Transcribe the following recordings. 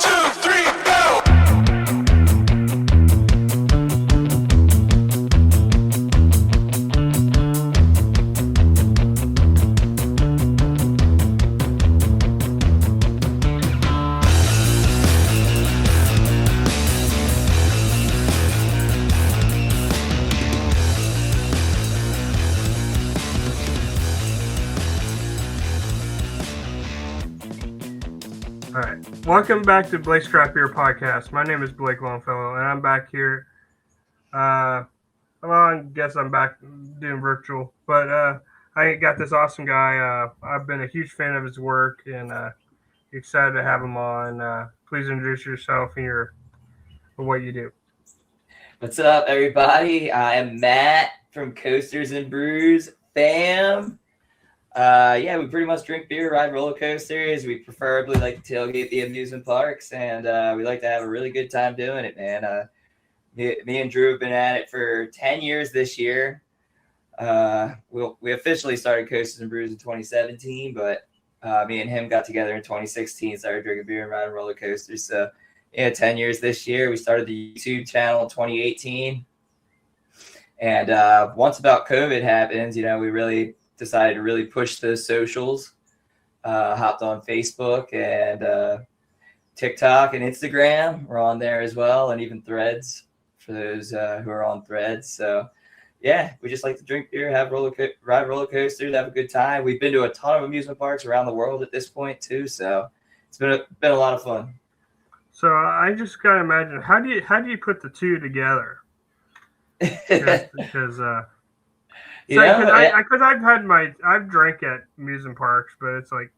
2, 3, go! All right. Welcome back to Blake's Craft Beer Podcast. My name is Blake Longfellow, and I'm back here. Well, I guess I'm back doing virtual, but I got this awesome guy. I've been a huge fan of his work, and excited to have him on. Please introduce yourself and what you do. What's up, everybody? I am Matt from Coasters and Brews, fam. Yeah, we pretty much drink beer, ride roller coasters. We preferably like to tailgate the amusement parks, and we like to have a really good time doing it, man. Me and Drew have been at it for 10 years this year. We officially started Coasters and Brews in 2017, but me and him got together in 2016, started drinking beer and riding roller coasters. So, yeah, 10 years this year. We started the YouTube channel in 2018. And once about COVID happens, we really decided to really push those socials. Hopped on Facebook and TikTok and Instagram. We're on there as well, and even Threads for those who are on Threads. So, yeah, we just like to drink beer, ride roller coasters, have a good time. We've been to a ton of amusement parks around the world at this point too, so it's been a lot of fun. So I just gotta imagine how do you put the two together? Because I've drank at amusement parks, but it's like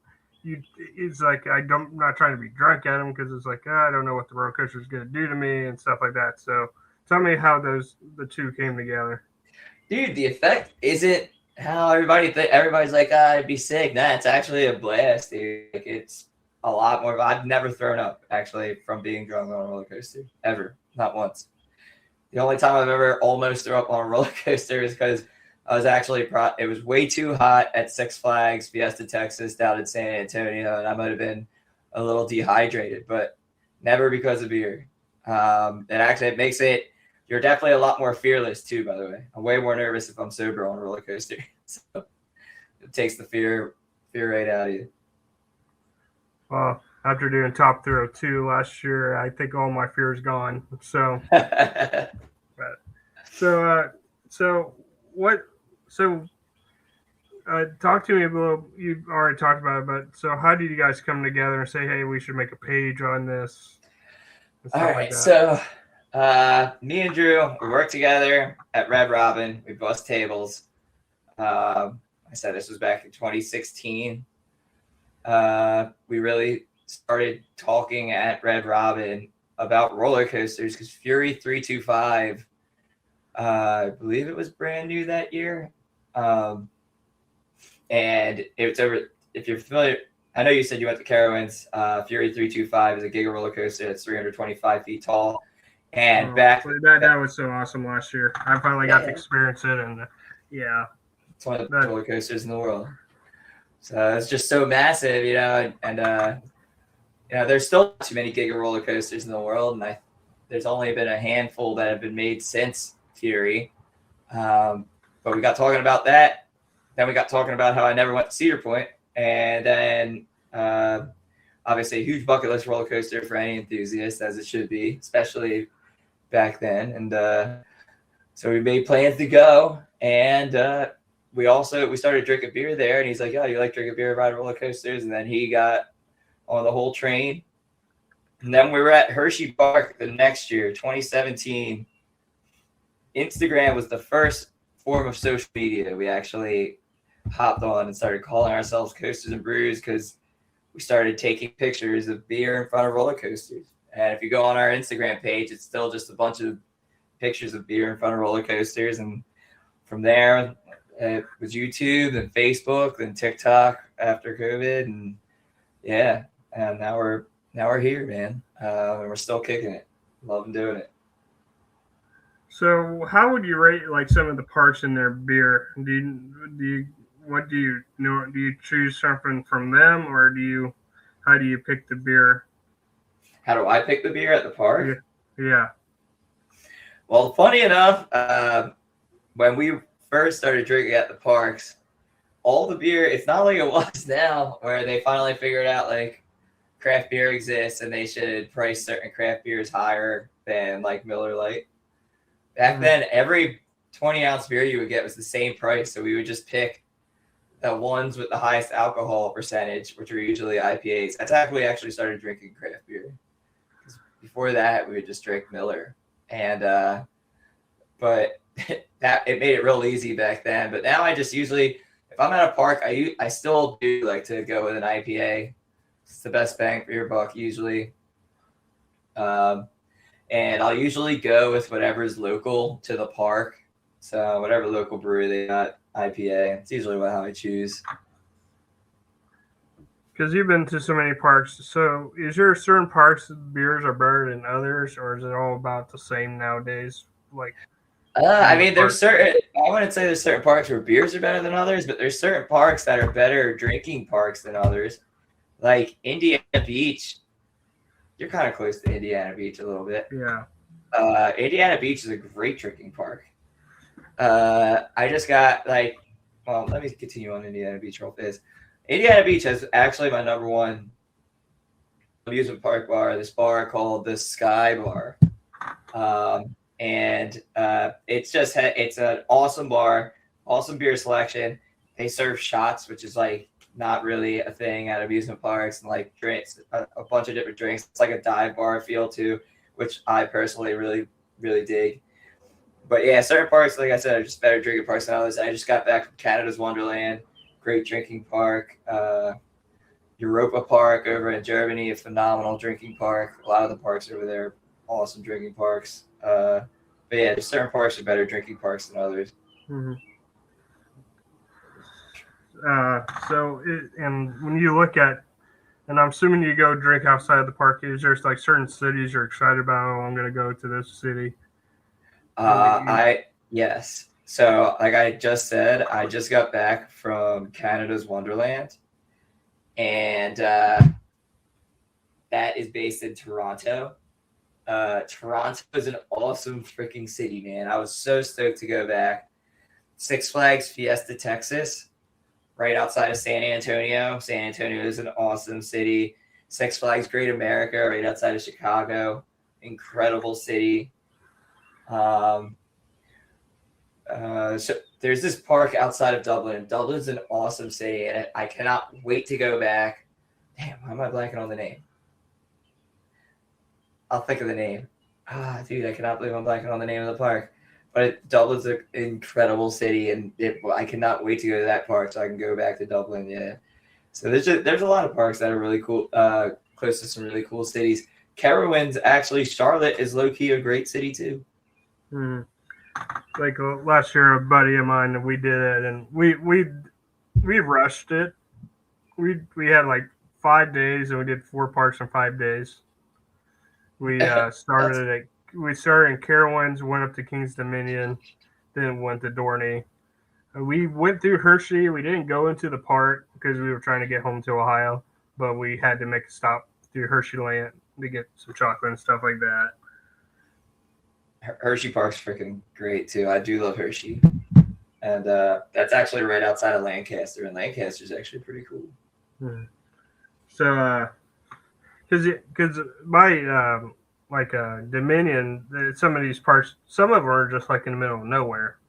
I'm not trying to be drunk at them because it's like I don't know what the roller coaster is going to do to me and stuff like that. So tell me how the two came together. Dude, the effect isn't how everybody's like, I'd be sick. Nah, it's actually a blast, dude. Like, it's a lot more. I've never thrown up actually from being drunk on a roller coaster ever, not once. The only time I've ever almost threw up on a roller coaster is because I was actually it was way too hot at Six Flags Fiesta Texas down in San Antonio, and I might have been a little dehydrated, but never because of beer. It makes it. You're definitely a lot more fearless too, by the way. I'm way more nervous if I'm sober on a roller coaster. So it takes the fear right out of you. Well, after doing Top Thrill 2 last year, I think all my fear is gone. So, talk to me a little. You already talked about it, but so how did you guys come together and say, hey, we should make a page on this? All right, so me and Drew, we worked together at Red Robin. We bust tables. I said this was back in 2016. We really started talking at Red Robin about roller coasters because Fury 325, I believe it was brand new that year. And it's over. If you're familiar, I know you said you went to Carowinds. Fury 325 is a giga roller coaster that's 325 feet tall. And that was so awesome last year. I finally got to experience it, and it's one of the roller coasters in the world. So it's just so massive, and there's still too many giga roller coasters in the world, and there's only been a handful that have been made since Fury. But we got talking about that. Then we got talking about how I never went to Cedar Point, and then obviously a huge bucket list roller coaster for any enthusiast, as it should be, especially back then. And so we made plans to go, and we started drinking beer there, and he's like, "Oh, you like drinking beer, ride roller coasters?" And then he got on the whole train. And then we were at Hershey Park the next year, 2017. Instagram was the first form of social media we actually hopped on and started calling ourselves Coasters and Brews because we started taking pictures of beer in front of roller coasters. And if you go on our Instagram page, it's still just a bunch of pictures of beer in front of roller coasters. And from there, it was YouTube, then Facebook, then TikTok after COVID, and and now we're here, man. And we're still kicking it, loving doing it. So, how would you rate like some of the parts in their beer? Do you choose something from them, or how do you pick the beer? How do I pick the beer at the park? Yeah. Well, funny enough, when we first started drinking at the parks, all the beer, it's not like it was now where they finally figured out like craft beer exists and they should price certain craft beers higher than like Miller Lite. Back then, every 20-ounce beer you would get was the same price. So we would just pick the ones with the highest alcohol percentage, which are usually IPAs. That's how we actually started drinking craft beer. Before that, we would just drink Miller. And, but that it made it real easy back then. But now I just usually, if I'm at a park, I still do like to go with an IPA. It's the best bang for your buck usually. And I'll usually go with whatever's local to the park. So whatever local brewery they got, IPA. It's usually how I choose. Because you've been to so many parks, so is there certain parks beers are better than others, or is it all about the same nowadays? Like, I mean, there's certain. I wouldn't say there's certain parks where beers are better than others, but there's certain parks that are better drinking parks than others. Like Indiana Beach, you're kind of close to Indiana Beach a little bit. Yeah. Indiana Beach is a great drinking park. I just got let me continue on Indiana Beach real fast. Indiana Beach has actually my number one amusement park bar, this bar called the Sky Bar. And it's an awesome bar, awesome beer selection. They serve shots, which is like not really a thing at amusement parks, and like drinks, a bunch of different drinks. It's like a dive bar feel too, which I personally really, really dig. But yeah, certain parks, like I said, are just better drinking parks than others. I just got back from Canada's Wonderland, great drinking park. Europa Park over in Germany, a phenomenal drinking park. A lot of the parks over there, awesome drinking parks. But yeah, there's certain parks are better drinking parks than others. Mm-hmm. And when you look at, and I'm assuming you go drink outside of the park, is there like certain cities you're excited about? Oh, I'm going to go to this city. Yes. So like I just said, I just got back from Canada's Wonderland, and that is based in Toronto. Toronto is an awesome freaking city, man. I was so stoked to go back. Six Flags Fiesta, Texas, right outside of San Antonio. San Antonio is an awesome city. Six Flags Great America, right outside of Chicago. Incredible city. So there's this park outside of Dublin. Dublin's an awesome city, and I cannot wait to go back. Damn, why am I blanking on the name? I'll think of the name. Dude, I cannot believe I'm blanking on the name of the park. But Dublin's an incredible city, and I cannot wait to go to that park so I can go back to Dublin. Yeah. So there's a lot of parks that are really cool, close to some really cool cities. Carowinds, actually, Charlotte is low-key a great city too. Mm-hmm. Like last year, a buddy of mine, we did it, and we rushed it. We had like 5 days, and we did 4 parks in 5 days. We started in Carowinds, went up to King's Dominion, then went to Dorney. We went through Hershey. We didn't go into the park because we were trying to get home to Ohio, but we had to make a stop through Hershey Land to get some chocolate and stuff like that. Hershey Park's freaking great too. I do love Hershey, and that's actually right outside of Lancaster, and Lancaster's actually pretty cool. Hmm. So, because my Dominion, some of these parks, some of them are just like in the middle of nowhere.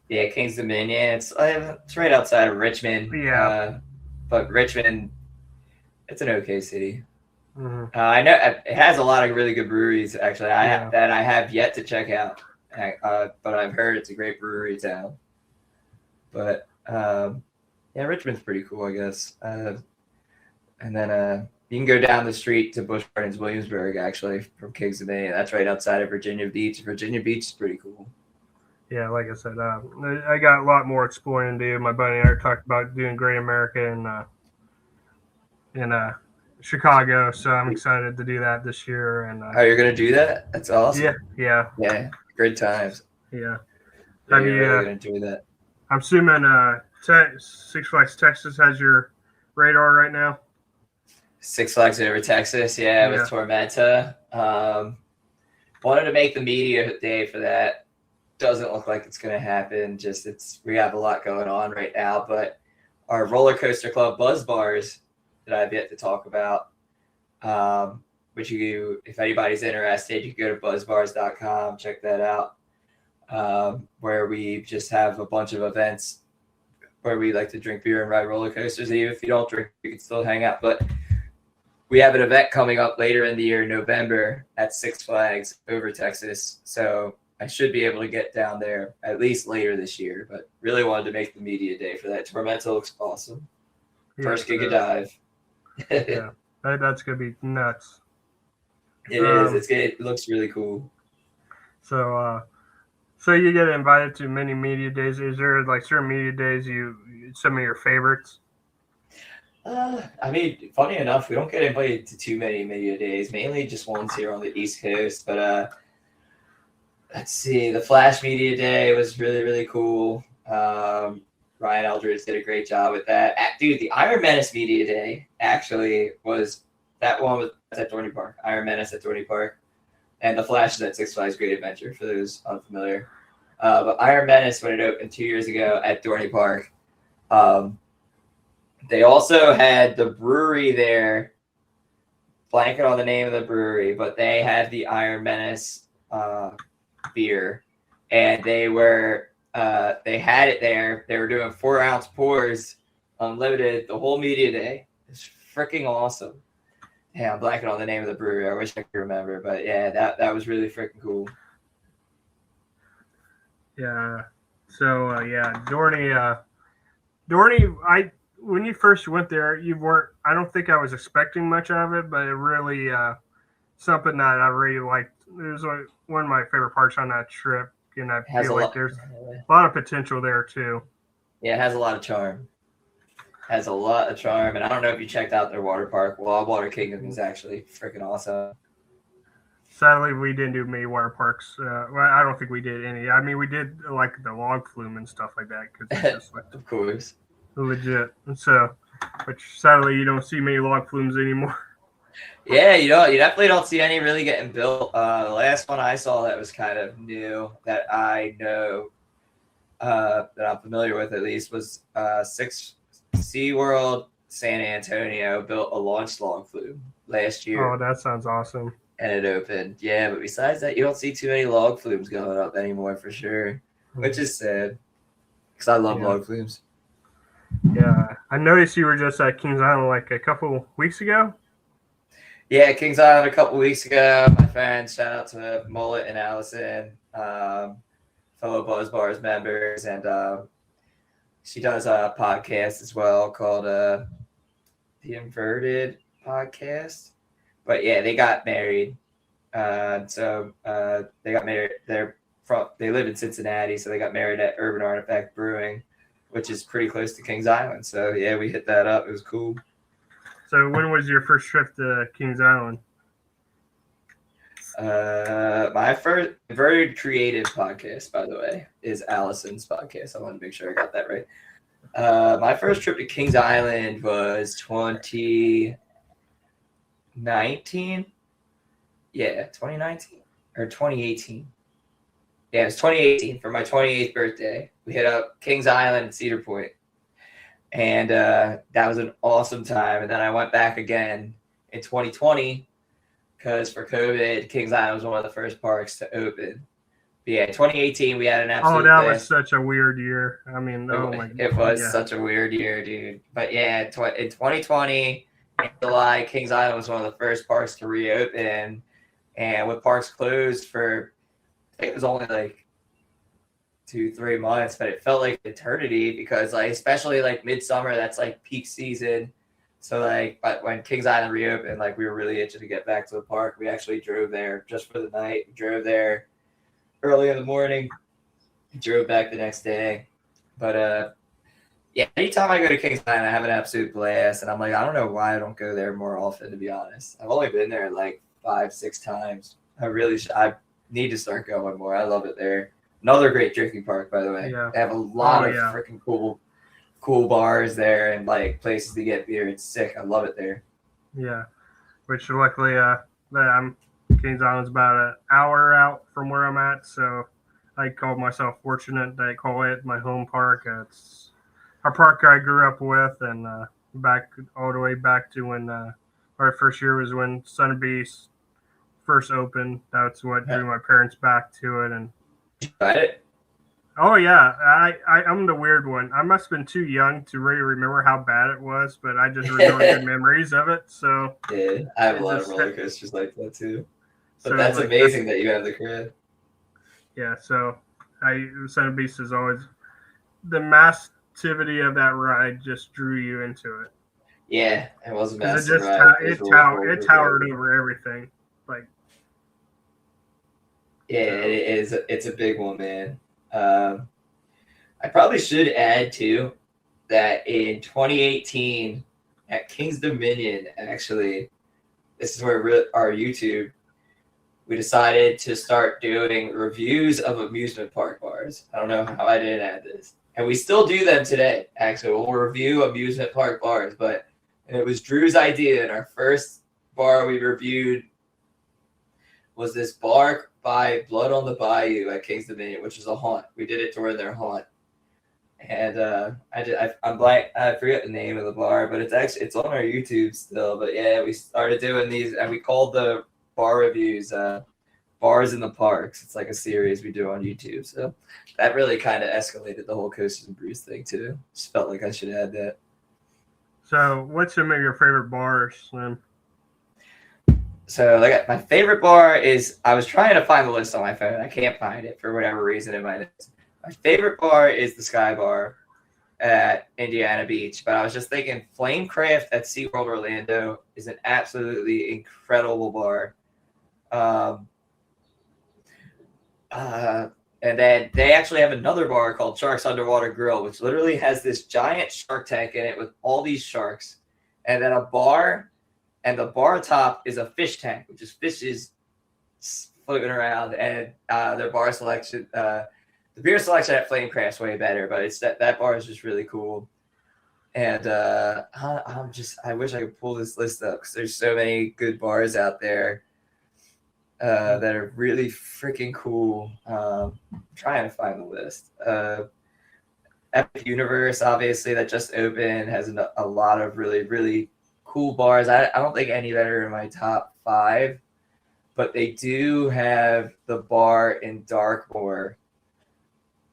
Yeah, King's Dominion. It's right outside of Richmond. Yeah, but Richmond, it's an okay city. Mm-hmm. I know it has a lot of really good breweries. Actually, that I have yet to check out. But I've heard it's a great brewery town. But yeah, Richmond's pretty cool, I guess. And then you can go down the street to Busch Gardens, Williamsburg, actually, from Kings Dominion. That's right outside of Virginia Beach. Virginia Beach is pretty cool. Yeah, like I said, I got a lot more exploring to do. My buddy and I talked about doing Great America in Chicago, so I'm excited to do that this year. And you're gonna do that? That's awesome. Yeah. Great times. Yeah. Have you really gonna enjoy that? I'm assuming Six Flags Texas has your radar right now. Six Flags Over Texas, with Tormenta. Wanted to make the media day for that. Doesn't look like it's going to happen. We have a lot going on right now, but our roller coaster club Buzz Bars that I've yet to talk about, which if anybody's interested, you can go to buzzbars.com, check that out, where we just have a bunch of events where we like to drink beer and ride roller coasters. Even if you don't drink, you can still hang out. But we have an event coming up later in the year, November, at Six Flags Over Texas. So I should be able to get down there at least later this year. But really wanted to make the media day for that. Tormenta looks awesome. First gig of dive. Yeah, that's going to be nuts. It is. It looks really cool. So you get invited to many media days. Is there like certain media days some of your favorites? I mean, funny enough, we don't get invited to too many media days. Mainly just ones here on the East Coast. But let's see, the Flash Media Day was really, really cool. Ryan Eldridge did a great job with that. Dude, the Iron Menace Media Day actually was that one was at Dorney Park. Iron Menace at Dorney Park. And the Flash is at Six Flags Great Adventure, for those unfamiliar. But Iron Menace, when it opened 2 years ago at Dorney Park, they also had the brewery there, blanking on the name of the brewery, but they had the Iron Menace beer. And they had it there. They were doing 4-ounce pours, unlimited, the whole media day. It's freaking awesome. Yeah, I'm blanking on the name of the brewery. I wish I could remember, but yeah, that was really freaking cool. Yeah. So Dorney. When you first went there, you weren't. I don't think I was expecting much of it, but it really something that I really liked. It was one of my favorite parts on that trip, and I feel like there's a lot of potential there too. Yeah, it has a lot of charm. And I don't know if you checked out their water park. Water Kingdom is actually freaking awesome. Sadly, we didn't do many water parks. I don't think we did any. I mean, we did like the log flume and stuff like that because it's just like of course legit. And so, which sadly you don't see many log flumes anymore. Yeah, you definitely don't see any really getting built. The last one I saw that was kind of new that I know that I'm familiar with at least was SeaWorld San Antonio built a launch log flume last year. Oh, that sounds awesome. And it opened. Yeah, but besides that, you don't see too many log flumes going up anymore for sure, which is sad because I love log flumes. Yeah, I noticed you were just at Kings Island like a couple weeks ago. Yeah, Kings Island a couple weeks ago. My friends, shout out to Mullet and Allison, fellow Buzz Bars members, and she does a podcast as well called The Inverted Podcast. But yeah, they got married. So they got married. They live in Cincinnati, so they got married at Urban Artifact Brewing, which is pretty close to Kings Island. So yeah, we hit that up. It was cool. So when was your first trip to Kings Island? My first very creative podcast, by the way, is Allison's podcast. I want to make sure I got that right. My first trip to Kings Island was 2019. Yeah, 2019 or 2018. Yeah, it was 2018 for my 28th birthday. We hit up Kings Island and Cedar Point. And that was an awesome time. And then I went back again in 2020 because for COVID, Kings Island was one of the first parks to open. But yeah, 2018, we had an absolute that was such a weird year. I mean, it was such a weird year, dude. But yeah, in 2020, in July, Kings Island was one of the first parks to reopen. And with parks closed for, I think it was only like 2-3 months, but it felt like eternity because like, especially like midsummer, that's like peak season. So like, but when Kings Island reopened, like we were really itching to get back to the park. We actually drove there just for the night. We drove there early in the morning, drove back the next day. But yeah, anytime I go to Kings Island, I have an absolute blast. And I'm like, I don't know why I don't go there more often, to be honest. I've only been there like 5-6 times. I need to start going more. I love it there. Another great drinking park, by the way. Yeah. They have a lot of freaking cool bars there and like places to get beer. It's sick. I love it there. Yeah, which luckily, Kings Island's about an hour out from where I'm at, so I call myself fortunate that I call it my home park. It's a park I grew up with, and back all the way back to when our first year was when Sun Beast first opened. That's what drew my parents back to it, and Got it. oh yeah, I'm the weird one. I must have been too young to really remember how bad it was, but I just remember good memories of it. So Yeah, I have a it lot of just roller coasters like that too. But so that's like amazing that you have the crib. yeah. So Center Beast is always the massivity of that ride just drew you into it Yeah, it was a because massive ride. Those roller it coasters were towered crazy. over everything. Like Yeah, so, it is. It's a big one, man. Um, I probably should add too that in 2018 at King's Dominion, actually, this is where our YouTube, we decided to start doing reviews of amusement park bars. I don't know how I didn't add this. And we still do them today, actually. We'll review amusement park bars, but it was Drew's idea. And our first bar we reviewed was this bar by Blood on the Bayou at King's Dominion, which is a haunt. We did it during their haunt. And I'm blank. I forget the name of the bar, but it's on our YouTube still. But yeah, we started doing these, and we called the bar reviews "Bars in the Parks." It's like a series we do on YouTube. So that really kind of escalated the whole Coasters and Brews thing too. Just felt like I should add that. so what's some of your favorite bars then? So like my favorite bar is, I was trying to find the list on my phone. I can't find it for whatever reason in my list. My favorite bar is the Sky Bar at Indiana Beach, but I was just thinking Flamecraft at SeaWorld Orlando is an absolutely incredible bar. Um, and then they actually have another bar called Sharks Underwater Grill, which literally has this giant shark tank in it with all these sharks, and then a bar, and the bar top is a fish tank, which is fishes floating around, and their bar selection, the beer selection at Flamecraft's way better, but it's that bar is just really cool. And I wish I could pull this list up because there's so many good bars out there that are really freaking cool. I'm trying to find the list. Epic Universe, obviously, that just opened, has a lot of really, really cool bars. I don't think any that are in my top 5, but they do have the bar in Darkmoor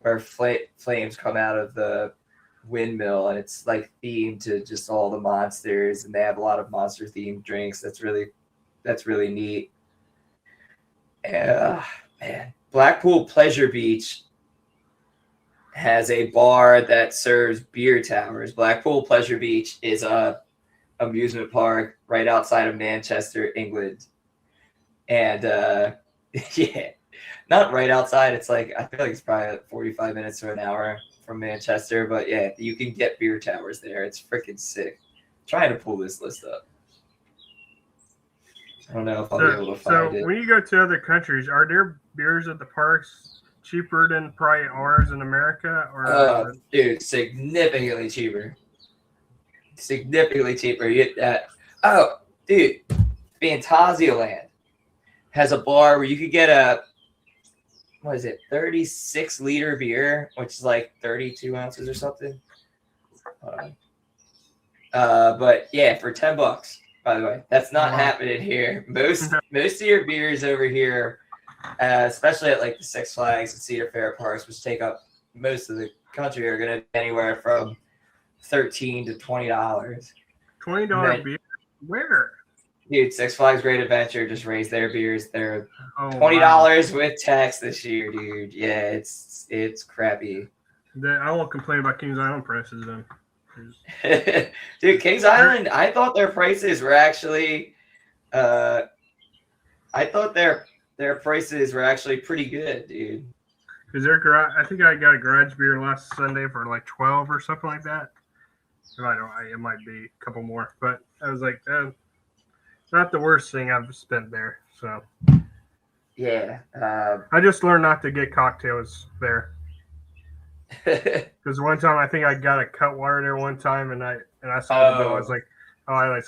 where flames come out of the windmill, and it's like themed to just all the monsters, and they have a lot of monster themed drinks. That's really neat. Man, Blackpool Pleasure Beach has a bar that serves beer towers. Blackpool Pleasure Beach is a amusement park right outside of Manchester, England. And yeah, not right outside. It's like, I feel like it's probably like 45 minutes or an hour from Manchester. But yeah, you can get beer towers there. It's freaking sick. I'm trying to pull this list up. I don't know if I'll be able to find it. When you go to other countries, are there beers at the parks cheaper than probably ours in America? Or dude, significantly cheaper. Significantly cheaper. You get that. Oh, dude, Fantasia has a bar where you could get a, what is it, 36-liter beer, which is like 32 ounces or something. But yeah, for $10. By the way, that's not happening here. Most of your beers over here, especially at like the Six Flags and Cedar Fair parks, which take up most of the country, are going to be anywhere from $13 to $20. $20 beer? Where? Dude, Six Flags Great Adventure just raised their beers. They're $20 with tax this year, dude. Yeah, it's crappy. I won't complain about Kings Island prices then. Dude, Kings Island, I thought their prices were actually I thought their prices were actually pretty good, dude. Because I think I got a garage beer last Sunday for like 12 or something like that. It might be a couple more, but I was like, not the worst thing I've spent there. So yeah, I just learned not to get cocktails there. Because one time I think I got a Cutwater there one time, and I saw the bill. I was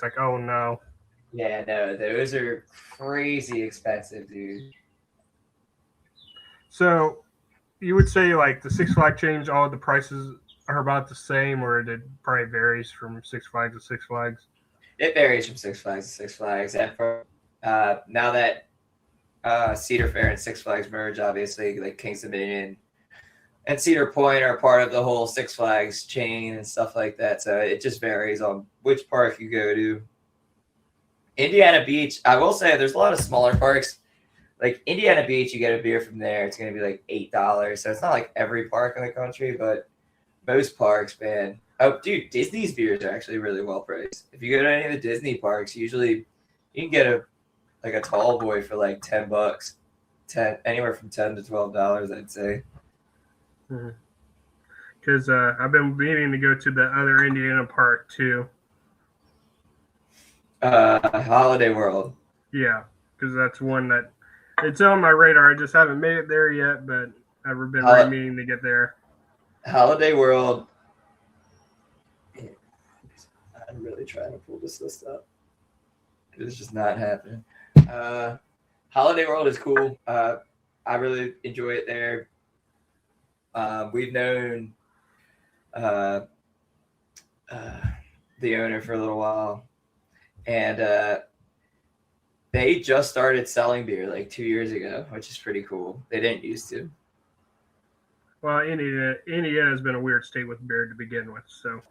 like, oh no. Yeah, no, those are crazy expensive, dude. So you would say like the Six Flag change, all the prices are about the same, or it probably varies from Six Flags to Six Flags? It varies from Six Flags to Six Flags, and for now that Cedar Fair and Six Flags merge, obviously, like Kings Dominion and Cedar Point are part of the whole Six Flags chain and stuff like that. So it just varies on which park you go to. Indiana Beach, I will say, there's a lot of smaller parks. Like Indiana Beach, you get a beer from there, it's going to be like $8. So it's not like every park in the country, but most parks, man. Oh, dude, Disney's beers are actually really well priced. If you go to any of the Disney parks, usually you can get a tall boy for like $10, anywhere from $10 to $12, I'd say. Because I've been meaning to go to the other Indiana park too. Holiday World. Yeah, because that's one that it's on my radar. I just haven't made it there yet, but I've been really meaning to get there. Holiday World. I'm really trying to pull this list up. It's just not happening. Holiday World is cool. I really enjoy it there. We've known the owner for a little while, and they just started selling beer like 2 years ago, which is pretty cool. They didn't used to. Well, Indiana has been a weird state with beer to begin with, so.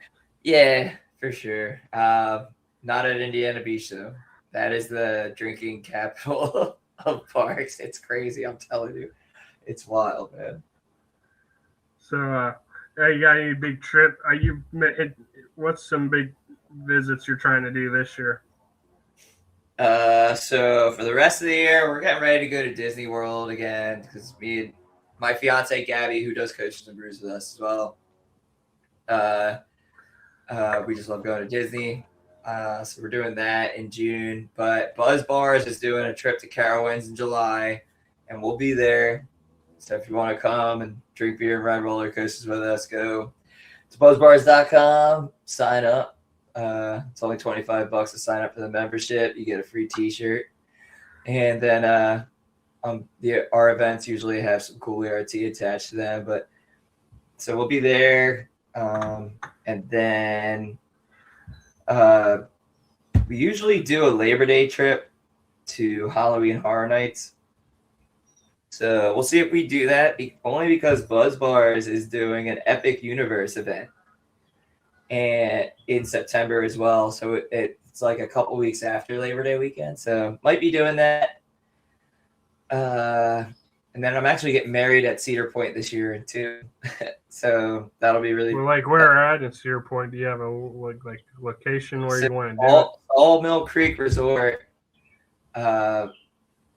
Yeah, for sure. Not at Indiana Beach though. That is the drinking capital of parks. It's crazy. I'm telling you, it's wild, man. So, you got any big trip? What's some big visits you're trying to do this year? So for the rest of the year, we're getting ready to go to Disney World again because me and my fiance Gabby, who does Coaches and Brews with us as well, we just love going to Disney. So we're doing that in June. But Buzz Bars is doing a trip to Carowinds in July, and we'll be there. So if you want to come and drink beer and ride roller coasters with us, go to buzzbars.com, sign up. It's only $25 to sign up for the membership. You get a free T-shirt, and then our events usually have some cool ERT attached to them. But so we'll be there, and then we usually do a Labor Day trip to Halloween Horror Nights. So we'll see if we do that, only because Buzz Bars is doing an Epic Universe event and in September as well. So it's like a couple weeks after Labor Day weekend. So might be doing that. And then I'm actually getting married at Cedar Point this year too. So that'll be really. Well, like where at in Cedar Point? Do you have a like location where you want to do it? All Mill Creek Resort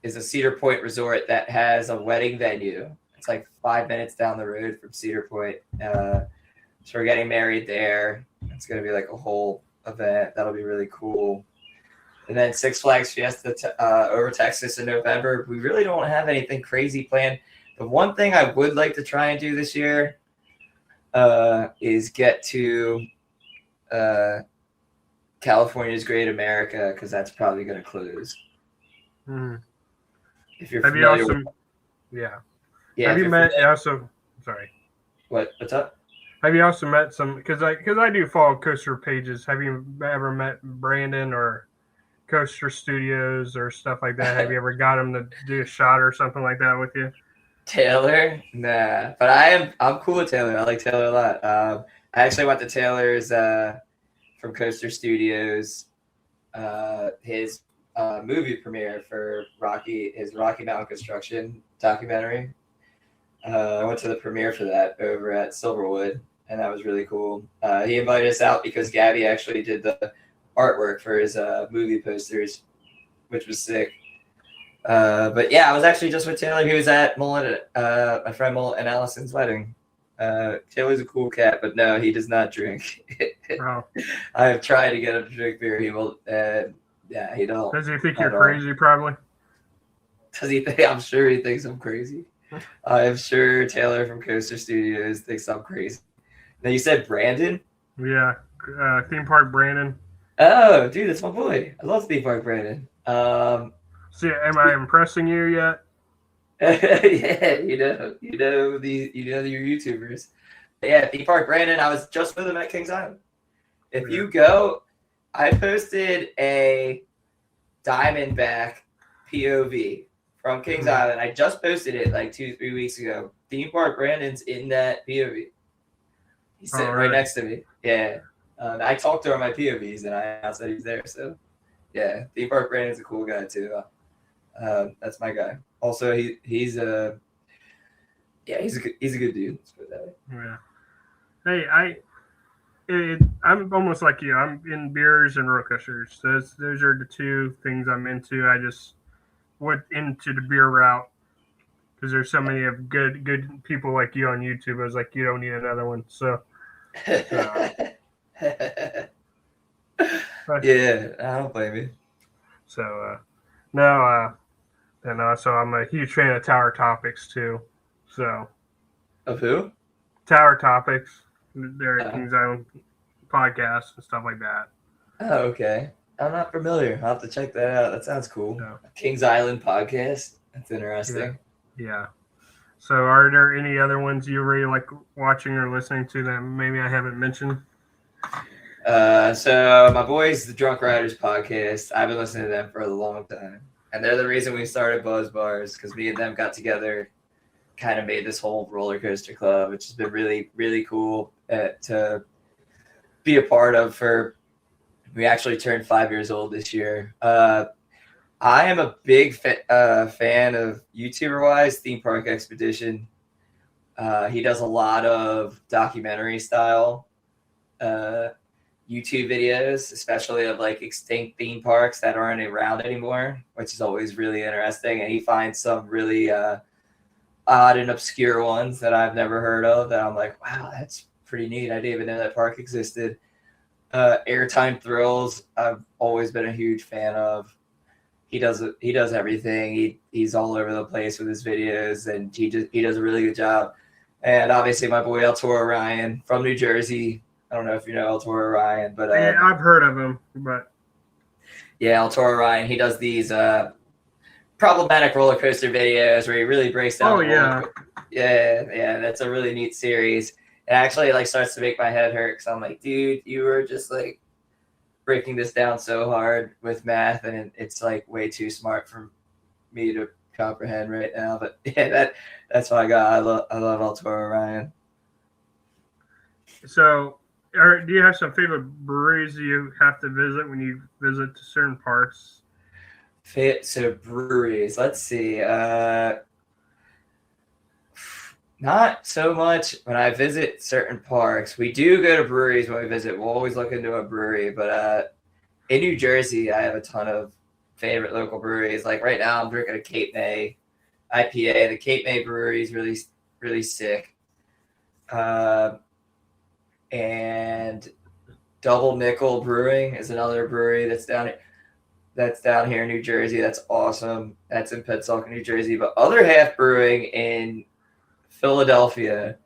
is a Cedar Point resort that has a wedding venue. It's like 5 minutes down the road from Cedar Point. So we're getting married there. It's going to be like a whole event. That'll be really cool. And then Six Flags Fiesta over Texas in November. We really don't have anything crazy planned. The one thing I would like to try and do this year is get to California's Great America, because that's probably going to close. Mm-hmm. If you're familiar with yeah. Yeah. Have you met also? Sorry. What's up? Have you also met some? Because I do follow coaster pages. Have you ever met Brandon or Coaster Studios or stuff like that? Have you ever got him to do a shot or something like that with you? Taylor? Nah. But I'm cool with Taylor. I like Taylor a lot. I actually went to Taylor's from Coaster Studios, his movie premiere for his Rocky Mountain Construction documentary. I went to the premiere for that over at Silverwood, and that was really cool. He invited us out because Gabby actually did the artwork for his movie posters, which was sick. But yeah, I was actually just with Taylor. He was at my friend Mullet and Allison's wedding. Taylor's a cool cat, but no, he does not drink. Oh. I have tried to get him to drink beer. He will. Yeah, he don't. Does he think you're crazy? Probably. Does he think? I'm sure he thinks I'm crazy. I'm sure Taylor from Coaster Studios thinks I'm crazy. Now you said Brandon? Yeah, theme park Brandon. Oh, dude, that's my boy. I love Theme Park Brandon. See, am I impressing you yet? Yeah, you know your YouTubers. But yeah, Theme Park Brandon. I was just with him at Kings Island. If Yeah. you go, I posted a Diamondback POV from Kings Island. I just posted it like 2-3 weeks ago. Theme Park Brandon's in that POV. He's sitting right really? next to me. Yeah. I talked to him on my POVs and I announced that he's there. So yeah, Theme Park Brandon's a cool guy too. That's my guy. Also, he's a he's a good dude. Let's put it that way. Yeah. Hey, I'm almost like you. I'm in beers and roller coasters. Those are the two things I'm into. I just went into the beer route because there's so many of good people like you on YouTube. I was like, you don't need another one. So Yeah, I don't blame you. so no, and also I'm a huge fan of Tower Topics too. So Of who? Tower Topics, their Uh, Kings Island podcasts and stuff like that. oh, okay. I'm not familiar. I'll have to check that out. That sounds cool. So Kings Island podcast. That's yeah, interesting. yeah. So are there any other ones you really like watching or listening to that maybe I haven't mentioned? So my boys, the Drunk Riders podcast. I've been listening to them for a long time, and they're the reason we started Buzz Bars because me and them got together, kind of made this whole roller coaster club, which has been really really cool to be a part of. For we actually turned 5 years old this year. I am a big fan of YouTuber wise Theme Park Expedition. He does a lot of documentary style YouTube videos, especially of like extinct theme parks that aren't around anymore, which is always really interesting. And he finds some really odd and obscure ones that I've never heard of that I'm like, wow, that's pretty neat. I didn't even know that park existed. Airtime Thrills, I've always been a huge fan of. He does everything. He's all over the place with his videos, and he does a really good job. And obviously, my boy El Toro Ryan from New Jersey. I don't know if you know El Toro Ryan, but Yeah, I've heard of them, but yeah, El Toro Ryan. He does these problematic roller coaster videos where he really breaks down. Oh yeah, yeah, that's a really neat series. It actually like starts to make my head hurt because I'm like, dude, you were just like breaking this down so hard with math, and it's like way too smart for me to comprehend right now. But yeah, that's my guy. I love El Toro Ryan. so do you have some favorite breweries you have to visit when you visit to certain parks? So breweries. Let's see. Not so much when I visit certain parks. We do go to breweries when we visit. We'll always look into a brewery. But in New Jersey, I have a ton of favorite local breweries. Like right now, I'm drinking a Cape May IPA. The Cape May brewery is really, really sick. And Double Nickel Brewing is another brewery that's down here in New Jersey. That's awesome. That's in Pensacola, New Jersey. But Other Half Brewing in Philadelphia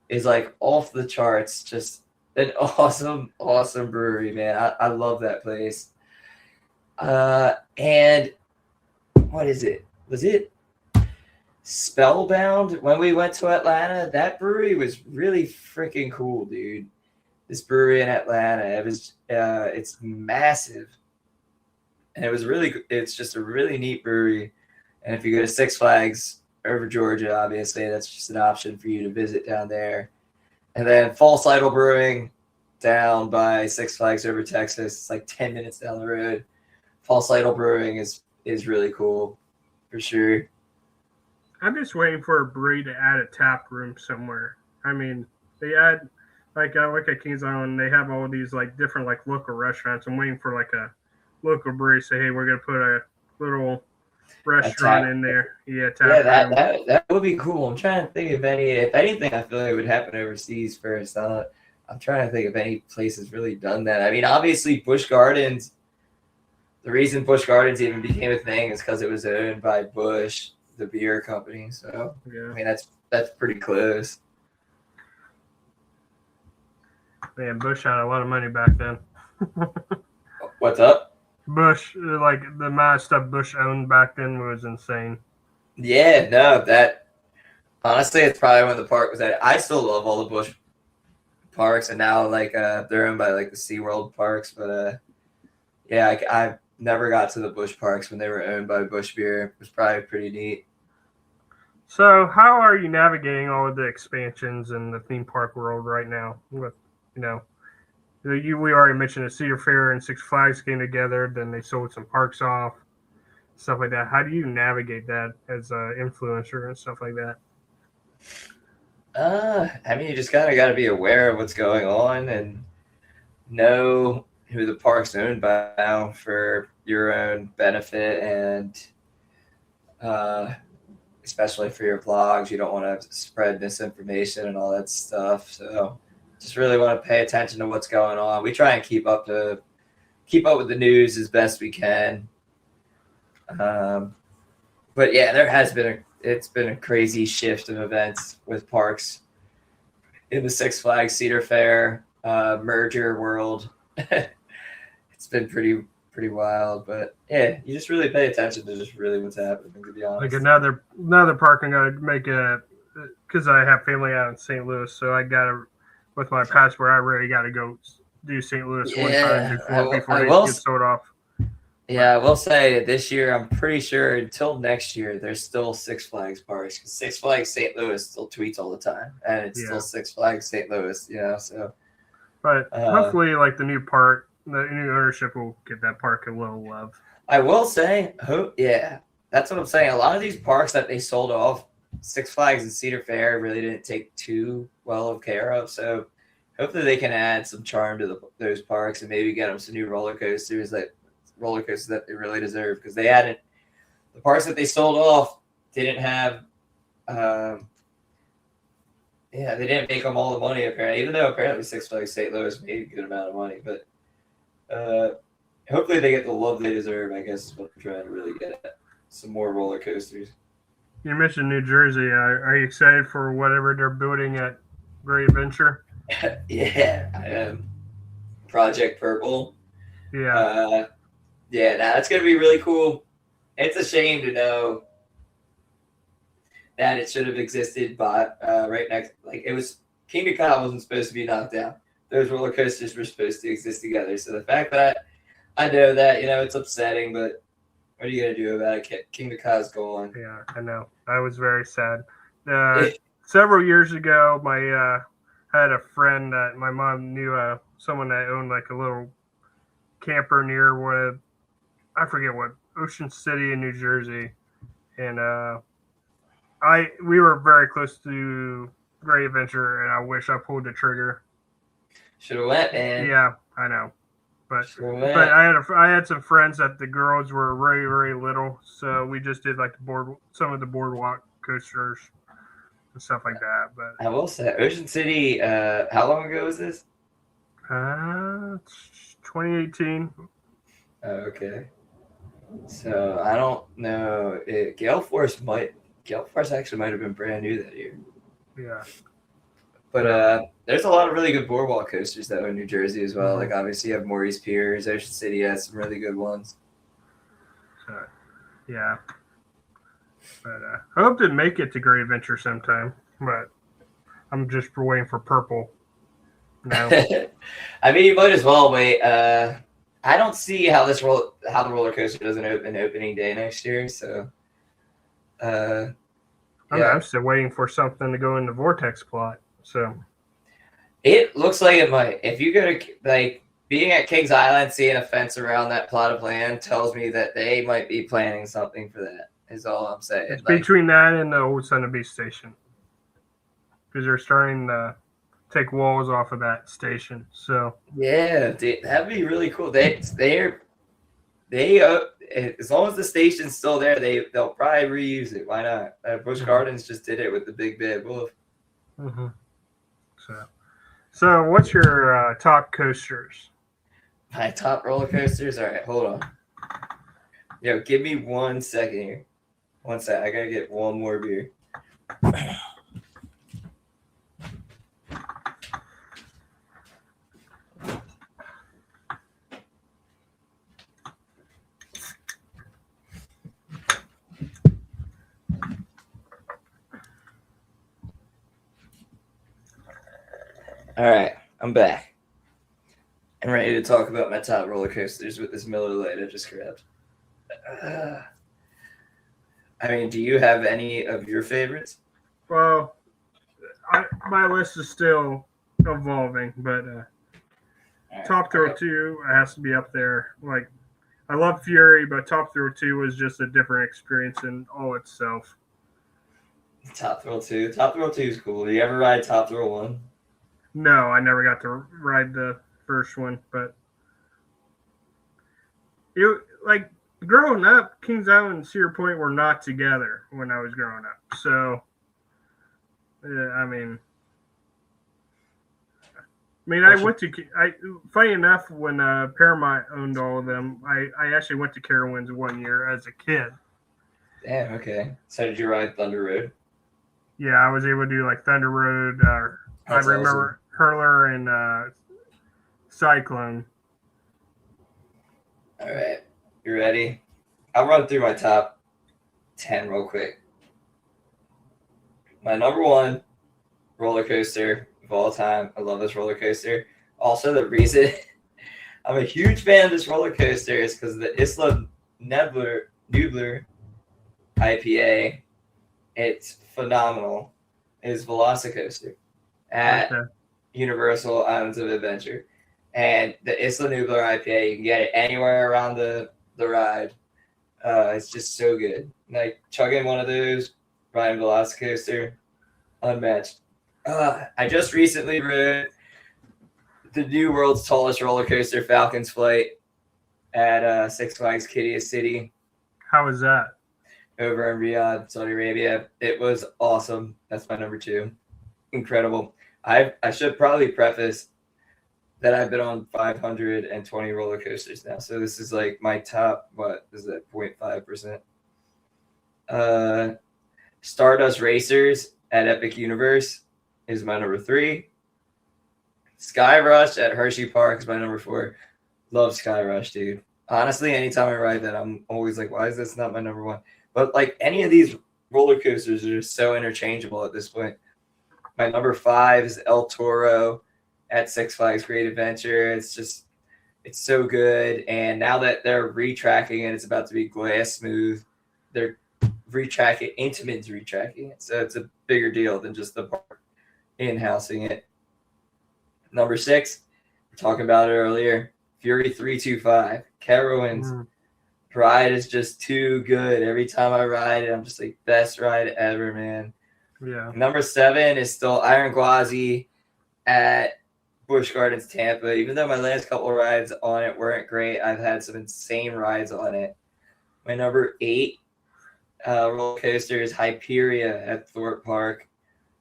is like off the charts. Just an awesome brewery, man. I love that place. And what is it? Was it Spellbound when we went to Atlanta? That brewery was really freaking cool, dude. This brewery in Atlanta, it's massive. And it's just a really neat brewery. And if you go to Six Flags over Georgia, obviously that's just an option for you to visit down there. And then False Idol Brewing down by Six Flags over Texas. It's like 10 minutes down the road. False Idol Brewing is really cool for sure. I'm just waiting for a brewery to add a tap room somewhere. I mean, they add like I look at Kings Island, they have all these like different like local restaurants. I'm waiting for like a local brewery to say, hey, we're gonna put a little restaurant in there. Yeah, tap room. That would be cool. I'm trying to think if anything, I feel like it would happen overseas first. I'm trying to think if any place has really done that. I mean, obviously Busch Gardens. The reason Busch Gardens even became a thing is because it was owned by Busch, the beer company. So Yeah. I mean, that's pretty close. Man, Bush had a lot of money back then. What's up? Bush, like the amount of stuff Bush owned back then was insane. Yeah, no, that honestly, it's probably one of the parks that I still love all the Bush parks, and now like they're owned by like the SeaWorld parks. But yeah, I never got to the Bush parks when they were owned by Bush Beer. It was probably pretty neat. So, how are you navigating all of the expansions in the theme park world right now? With we already mentioned the Cedar Fair and Six Flags came together. Then they sold some parks off, stuff like that. How do you navigate that as an influencer and stuff like that? I mean, you just kind of got to be aware of what's going on and know who the park's owned by now for your own benefit, and especially for your vlogs, you don't want to spread misinformation and all that stuff. So just really want to pay attention to what's going on. We try and keep up with the news as best we can. But yeah, it's been a crazy shift of events with parks in the Six Flags Cedar Fair merger world. It's been pretty wild, but yeah, you just really pay attention to just really what's happening, to be honest. Like another park I'm gonna make because I have family out in St. Louis, so I gotta with my passport I really gotta go do St. Louis one time before they get sold off. Yeah, I will say this year, I'm pretty sure until next year, there's still Six Flags parks. Because Six Flags St. Louis still tweets all the time, and it's still Six Flags St. Louis, so. But hopefully, like the new park, the new ownership will get that park a little love. I will say, that's what I'm saying. A lot of these parks that they sold off, Six Flags and Cedar Fair, really didn't take too well of care of. So hopefully they can add some charm to those parks and maybe get them some new roller coasters that they really deserve, because they hadn't. The parks that they sold off didn't have. They didn't make them all the money apparently. Even though apparently Six Flags St. Louis made a good amount of money, but hopefully they get the love they deserve. I guess is what I'm trying to really get at. Some more roller coasters. You mentioned New Jersey. Are you excited for whatever they're building at Great Adventure? Yeah, I am. Project Purple. Yeah. That's gonna be really cool. It's a shame to know that it should have existed, but right next, like it was, King of Kyle wasn't supposed to be knocked down. Those roller coasters were supposed to exist together. So the fact that I know that, it's upsetting, but what are you gonna do about it? King of Kyle's gone. Yeah, I know. I was very sad. Several years ago, I had a friend that my mom knew someone that owned like a little camper near I forget what, Ocean City in New Jersey, and we were very close to Great Adventure, and I wish I pulled the trigger. Should have went, man. Yeah, I know, but I had some friends that the girls were very very little, so we just did like some of the boardwalk coasters and stuff like that. But I will say, Ocean City. How long ago was this? 2018. Okay. So I don't know. Gale Force actually might have been brand new that year. Yeah. But there's a lot of really good boardwalk coasters though in New Jersey as well. Mm-hmm. Like obviously you have Maurice Piers, Ocean City has some really good ones. So, yeah. But I hope to make it to Great Adventure sometime. But I'm just waiting for Purple. No. I mean, you might as well wait. I don't see how the roller coaster doesn't open opening day next year. So, I'm still waiting for something to go in the Vortex plot. So, it looks like it might. If you go to being at Kings Island, seeing a fence around that plot of land tells me that they might be planning something for that. Is all I'm saying. It's between that and the old Son of Beast station, because they're starting to take walls off of that station. So yeah, that'd be really cool. They as long as the station's still there, they'll probably reuse it. Why not? Busch Gardens just did it with the Big Bad Wolf. Mm-hmm. So what's your top coasters? My top roller coasters. All right, hold on. Yo, give me 1 second here. 1 sec. I gotta get one more beer. All right, I'm back. I'm ready to talk about my top roller coasters with this Miller Lite I just grabbed. I mean, do you have any of your favorites? Well, my list is still evolving, but Top Thrill 2 has to be up there. Like, I love Fury, but Top Thrill 2 was just a different experience in all itself. Top Thrill 2. Top Thrill 2 is cool. Do you ever ride Top Thrill 1? No, I never got to ride the first one, but it like growing up, Kings Island and Cedar Point were not together when I was growing up. So, I mean, I went to. Funny enough, when Paramount owned all of them, I actually went to Carowinds one year as a kid. Damn. Okay. So did you ride Thunder Road? Yeah, I was able to do like Thunder Road. I remember Hurler and Cyclone. All right, you ready? I'll run through my top 10 real quick. My number one roller coaster of all time. I love this roller coaster. Also, the reason I'm a huge fan of this roller coaster is because the Isla Nublar IPA, it's phenomenal, is Velocicoaster at Universal Islands of Adventure. And the Isla Nublar IPA, you can get it anywhere around the ride. It's just so good. Like chugging one of those, riding Velocicoaster, unmatched. I just recently rode the new world's tallest roller coaster, Falcon's Flight, at Six Flags Qiddiya City. How was that? Over in Riyadh, Saudi Arabia. It was awesome. That's my number 2. Incredible. I should probably preface that I've been on 520 roller coasters now. So this is like my top, what is that, 0.5%? Stardust Racers at Epic Universe is my number 3. Sky Rush at Hershey Park is my number 4. Love Sky Rush, dude. Honestly, anytime I ride that, I'm always like, why is this not my number 1? But like any of these roller coasters are just so interchangeable at this point. My number 5 is El Toro at Six Flags Great Adventure. It's so good. And now that they're retracking it, it's about to be glass smooth. They're retracking, Intamin's retracking it. So it's a bigger deal than just the park in-housing it. Number 6, we're talking about it earlier, Fury 325. Carowinds. Ride is just too good. Every time I ride it, I'm just like, best ride ever, man. Yeah. Number 7 is still Iron Gwazi at Busch Gardens, Tampa. Even though my last couple of rides on it weren't great, I've had some insane rides on it. My number 8 roller coaster is Hyperia at Thorpe Park.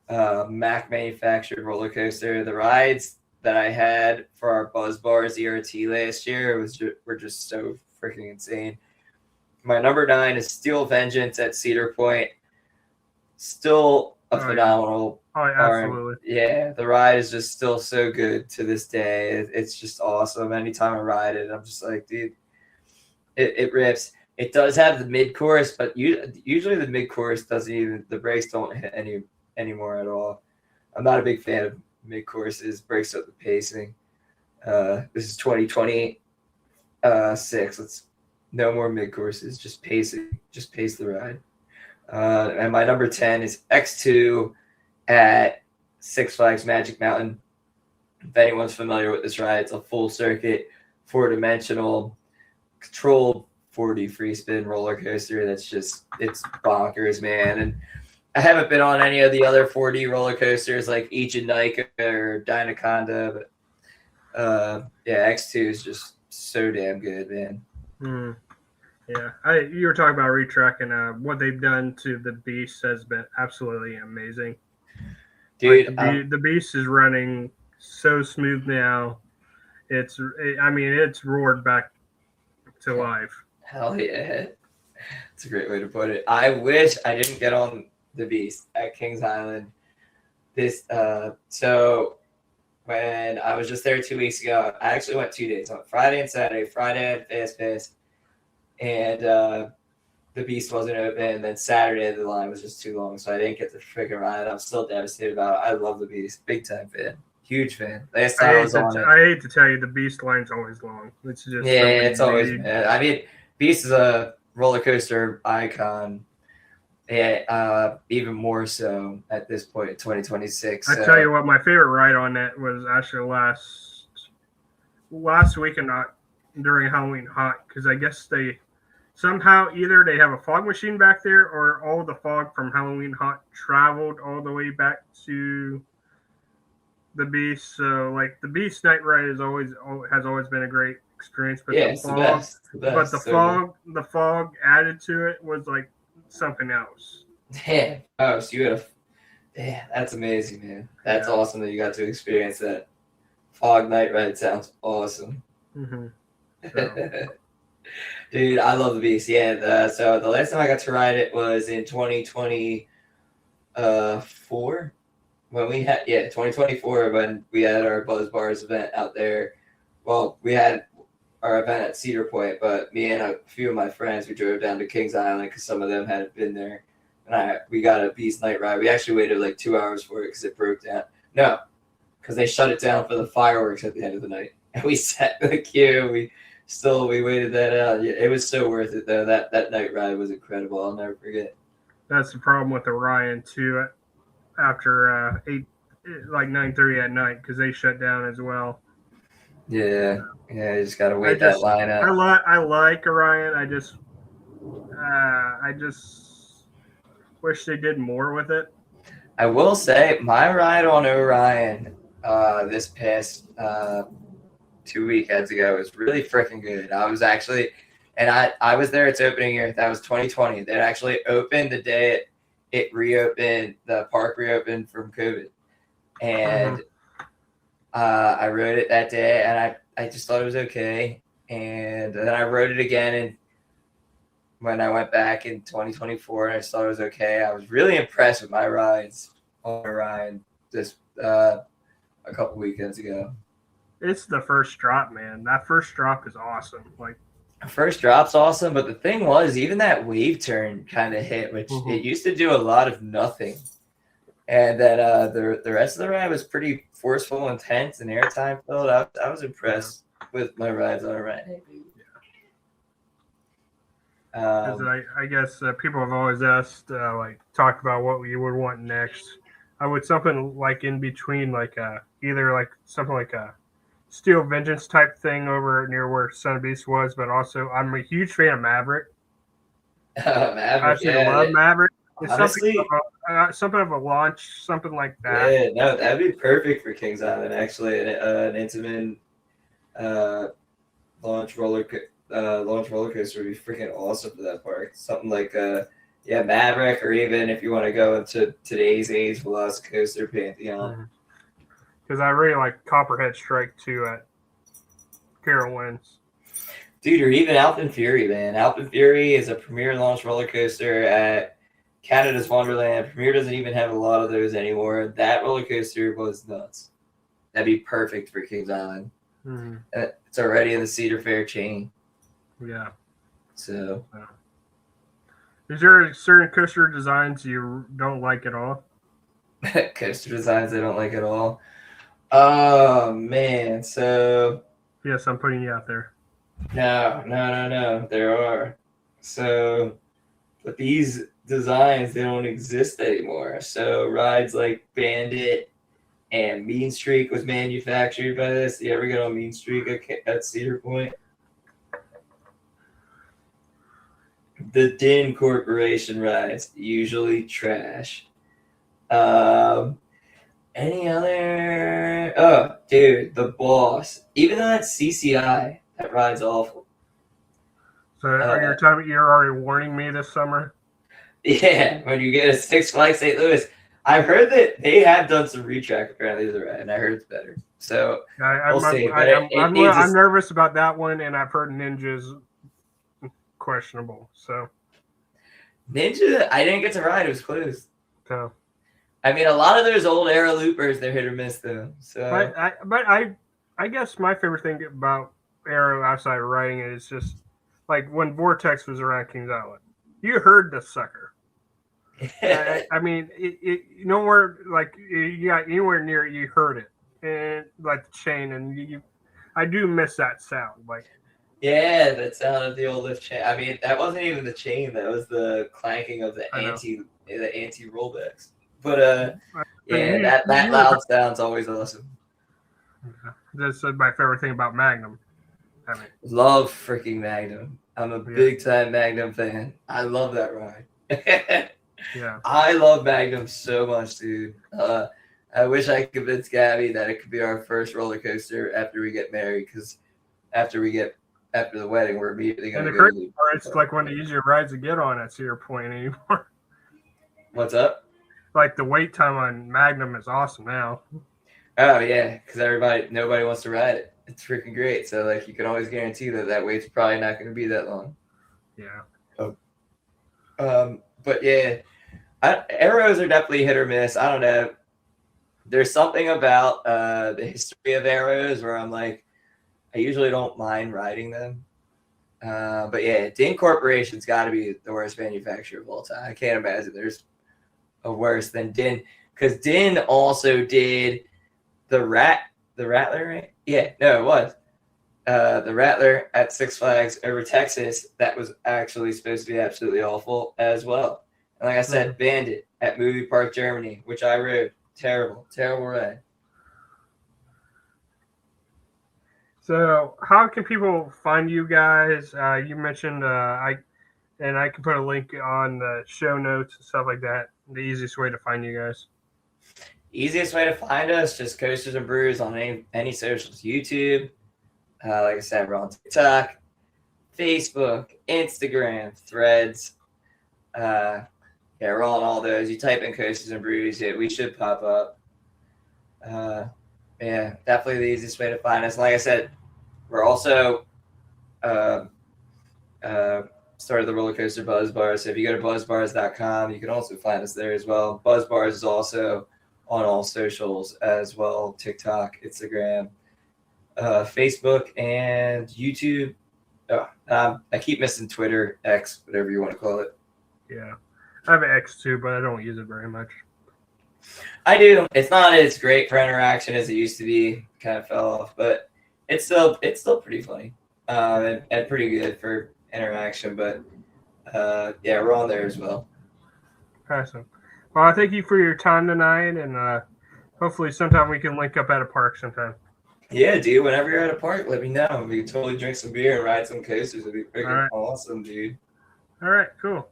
Mack manufactured roller coaster. The rides that I had for our Buzz Bars ERT last year were just so freaking insane. My number 9 is Steel Vengeance at Cedar Point. Still a phenomenal. Oh, absolutely. Yeah, the ride is just still so good to this day. It's just awesome. Anytime I ride it, I'm just like, dude, it rips. It does have the mid course, but usually the mid course doesn't even, the brakes don't hit anymore at all. I'm not a big fan of mid courses. Breaks up the pacing. This is 2026. Let's no more mid courses. Just pace the ride. And my number 10 is X2 at Six Flags Magic Mountain. If anyone's familiar with this ride, it's a full circuit, 4-dimensional, controlled 4D free spin roller coaster. It's bonkers, man. And I haven't been on any of the other 4D roller coasters like Nika or Dynaconda, but X2 is just so damn good, man. Yeah, you were talking about retracking. What they've done to the Beast has been absolutely amazing. Dude, like the Beast is running so smooth now. It's roared back to life. Hell yeah. It's a great way to put it. I wish I didn't get on the Beast at Kings Island. So when I was just there 2 weeks ago, I actually went 2 days. I went Friday and Saturday. Friday I had Fast Pass, and the Beast wasn't open. And then Saturday the line was just too long, so I didn't get the freaking ride. I'm still devastated about it. I love the Beast. Big time fan. Huge fan. Last time I was on it. I hate to tell you, the Beast line's always long. It's just It's always bad. I mean, Beast is a roller coaster icon. Yeah, even more so at this point in 2026. I tell you what, my favorite ride on that was actually last weekend, not during Halloween Haunt, because I guess they somehow either they have a fog machine back there, or all the fog from Halloween Haunt traveled all the way back to the Beast. So like the Beast night ride has always been a great experience, but it's the best. But the fog added to it was like something else. Yeah. Oh, so you had that's amazing, man. That's awesome that you got to experience that. Fog night ride sounds awesome. Mm-hmm. So. Dude, I love the Beast. Yeah. So the last time I got to ride it was in 2024. When we had 2024 when we had our Buzz Bars event out there. Well, we had our event at Cedar Point, but me and a few of my friends, we drove down to Kings Island because some of them hadn't been there, and we got a Beast night ride. We actually waited like 2 hours for it because it broke down. No, because they shut it down for the fireworks at the end of the night, and we sat in the queue. We waited that out. Yeah, it was so worth it though. That night ride was incredible. I'll never forget. That's the problem with Orion too. After 9:30 at night, because they shut down as well. Yeah, you just gotta wait that line out. I like Orion. I just wish they did more with it. I will say my ride on Orion this past 2 weekends ago was really freaking good. I was actually, and I was there. It's opening year. That was 2020. They actually opened the day it reopened. The park reopened from COVID, and I rode it that day, and I just thought it was okay. And then I rode it again, and when I went back in 2024, and I thought it was okay. I was really impressed with my rides on Orion this a couple weekends ago. It's the first drop, man. That first drop is awesome. Like, first drop's awesome, but the thing was, even that wave turn kind of hit, which it used to do a lot of nothing. And then the rest of the ride was pretty forceful, intense, and airtime filled. I was impressed with my rides on Orion. I guess people have always asked, talk about what you would want next. I would something like in between, like either like something like a Steel Vengeance type thing over near where Son of Beast was, but also I'm a huge fan of Maverick. Maverick, I love Maverick. It's honestly, something of a launch, something like that. Yeah, no, that'd be perfect for Kings Island. Actually, an Intamin launch roller coaster would be freaking awesome for that park. Something like Maverick, or even if you want to go into today's age, Velocicoaster Pantheon. Because I really like Copperhead Strike too at Carowinds. Dude, or even Alpine Fury, man. Alpine Fury is a premier launch roller coaster at Canada's Wonderland. Premier doesn't even have a lot of those anymore. That roller coaster was nuts. That'd be perfect for Kings Island. Mm-hmm. It's already in the Cedar Fair chain. Yeah. So. Is there certain coaster designs you don't like at all? Coaster designs I don't like at all. Oh, man. So. Yes, I'm putting you out there. No. There are. So, but these designs, they don't exist anymore. So rides like Bandit and Mean Streak was manufactured by this. You ever get on Mean Streak at Cedar Point? The Din Corporation rides, usually trash. Any other? Oh, dude, the Boss. Even though that's CCI, that ride's awful. So you're already warning me this summer? Yeah, when you get a Six Flags St. Louis. I've heard that they have done some retrack apparently to the ride, and I heard it's better. So we'll see. I'm nervous about that one, and I've heard Ninja's questionable. So Ninja, I didn't get to ride; it was closed. So I mean, a lot of those old Aero loopers, they're hit or miss though. So I guess my favorite thing about Aero outside of riding it is just like when Vortex was around Kings Island, you heard the sucker. I mean, nowhere like you got anywhere near it, you heard it. and like the chain, and I do miss that sound. Like, yeah, that sound of the old lift chain. I mean, that wasn't even the chain; that was the clanking of the I know. anti rollbacks. But So yeah, that you were loud sound's always awesome. that's my favorite thing about Magnum. I mean, Love freaking Magnum. I'm a yeah, big time Magnum fan. I love that ride. yeah. I love Magnum so much, dude. I wish I could convince Gabby that it could be our first roller coaster after we get married, because after the wedding, we're immediately And gonna the go to crazy part, it's like one of the easier rides to get on at Cedar Point anymore. What's up? Like the wait time on Magnum is awesome now. Oh yeah, because nobody wants to ride it. It's freaking great. So like, you can always guarantee that wait's probably not going to be that long. Yeah. But yeah, arrows are definitely hit or miss. I don't know. There's something about the history of arrows where I'm like, I usually don't mind riding them. But yeah, Din Corporation's got to be the worst manufacturer of all time. I can't imagine there's a worse than Din, because Din also did the Rattler, right? Yeah, no, it was the Rattler at Six Flags over Texas. That was actually supposed to be absolutely awful as well. And like I said, Bandit at Movie Park Germany, which I rode. Terrible ride. So, how can people find you guys? You mentioned I can put a link on the show notes and stuff like that. The easiest way to find you guys. Easiest way to find us, just Coasters and Brews on any socials. YouTube, like I said, we're on TikTok, Facebook, Instagram, Threads. Yeah, we're on all those. You type in Coasters and Brews, we should pop up. Yeah, definitely the easiest way to find us. Like I said, we're also started the Roller Coaster Buzz Bar. So if you go to buzzbars.com, you can also find us there as well. Buzz Bars is also on all socials as well: TikTok, Instagram, Facebook, and YouTube. I keep missing Twitter, X, whatever you want to call it. Yeah, I have an X too, but I don't use it very much. I do. It's not as great for interaction as it used to be. Kind of fell off, but it's still pretty funny and pretty good for interaction. But yeah, we're on there as well. Awesome. Well, I thank you for your time tonight, and hopefully sometime we can link up at a park sometime. Yeah, dude. Whenever you're at a park, let me know. We can totally drink some beer and ride some coasters. It'd be freaking awesome, dude. All right, cool.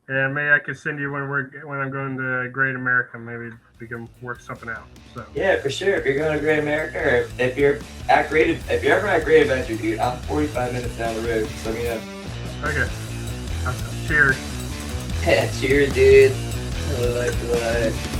Yeah, maybe I can send you when I'm going to Great America. Maybe we can work something out. So yeah, for sure. If you're going to Great America, or if you're ever at Great Adventure, dude, I'm 45 minutes down the road. So let me know. Okay. Awesome. Cheers. Cheers, dude. Live life.